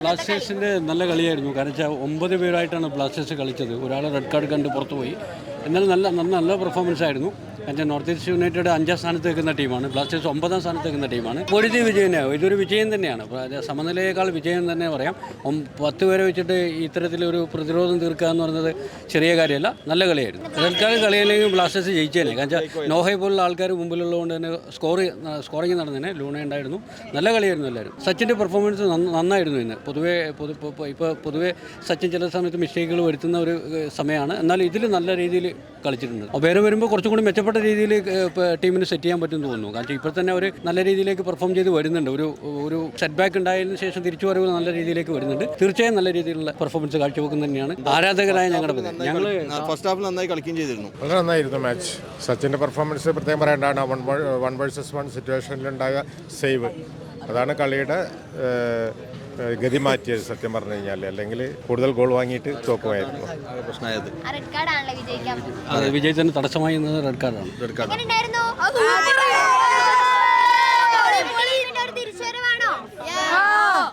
ബ്ലാസ്റ്റേഴ്സിൻ്റെ നല്ല കളിയായിരുന്നു. കാരണം വെച്ചാൽ 9 പേരായിട്ടാണ് ബ്ലാസ്റ്റേഴ്സ് കളിച്ചത്. ഒരാൾ റെഡ് കാർഡ് കണ്ട് പുറത്തു പോയി. എന്നാലും നല്ല പെർഫോമൻസ് ആയിരുന്നു. കാരണം നോർത്ത് ഈസ്റ്റ് യുണൈറ്റഡ് 5ാം സ്ഥാനത്ത് നിൽക്കുന്ന ടീമാണ്. ബ്ലാസ്റ്റേഴ്സ് 9ാം സ്ഥാനത്ത് നിൽക്കുന്ന ടീമാണ്. പൊരുതി വിജയനാവും. ഇതൊരു വിജയം തന്നെയാണ്. സമനിലയേക്കാൾ വിജയം തന്നെ പറയാം. 10 പേരെ വെച്ചിട്ട് ഇത്തരത്തിലൊരു പ്രതിരോധം തീർക്കുക എന്ന് പറയുന്നത് ചെറിയ കാര്യമല്ല. നല്ല കളിയായിരുന്നു. റെഡ് കാർഡ് കളിയില്ലെങ്കിൽ ബ്ലാസ്റ്റേഴ്സ് ജയിച്ചേനെ. കാരണം വെച്ചാൽ നോഹയെ പോലുള്ള ആൾക്കാർ മുമ്പിലുള്ളതുകൊണ്ട് തന്നെ സ്കോറിങ് നടന്നതിന് ലൂണ ഉണ്ടായിരുന്നു. നല്ല കളിയായിരുന്നു എല്ലാവരും. സച്ചിൻ്റെ പെർഫോമൻസ് നന്നായിരുന്നു ഇന്ന്. പൊതുവെ സച്ചിൻ ചില സമയത്ത് മിസ്റ്റേക്കുകൾ വരുത്തുന്ന ഒരു സമയമാണ്. എന്നാൽ ഇതിൽ നല്ല രീതിയിൽ കളിച്ചിട്ടുണ്ട്. വേറെ വരുമ്പോൾ കുറച്ചും കൂടി മെച്ചപ്പെട്ട രീതിയിൽ ടീമിന് സെറ്റ് ചെയ്യാൻ പറ്റുമെന്ന് തോന്നുന്നു. കാരണം ഇപ്പോൾ തന്നെ അവർ നല്ല രീതിയിലേക്ക് പെർഫോം ചെയ്ത് വരുന്നുണ്ട്. ഒരു സെറ്റ് ബാക്ക് ഉണ്ടായതിനു ശേഷം തിരിച്ചു വരവ് നല്ല രീതിയിലേക്ക് വരുന്നുണ്ട്. തീർച്ചയായും നല്ല രീതിയിലുള്ള പെർഫോമൻസ് കാഴ്ചവെക്കുന്നത് തന്നെയാണ് ആരാധകരായ ഞങ്ങൾ ഫസ്റ്റ് ഹാഫിൽ നന്നായി കളിക്കുകയും ചെയ്തിരുന്നു. വളരെ നന്നായിരുന്നു മാച്ച്. സച്ചിൻ്റെ പെർഫോമൻസ് പ്രത്യേകം പറയേണ്ടതാണ്. 1 vs 1 സിറ്റുവേഷനിലുണ്ടായ സേവ്, അതാണ് കളിയുടെ ഗതി മാറ്റിയത് സത്യം പറഞ്ഞു കഴിഞ്ഞാൽ. അല്ലെങ്കിൽ കൂടുതൽ ഗോൾ വാങ്ങിയിട്ട് തോക്കുമായിരുന്നു. പ്രശ്നമായത് വിജയത്തിന് തടസ്സമായി റെഡ് കാർഡാണ്.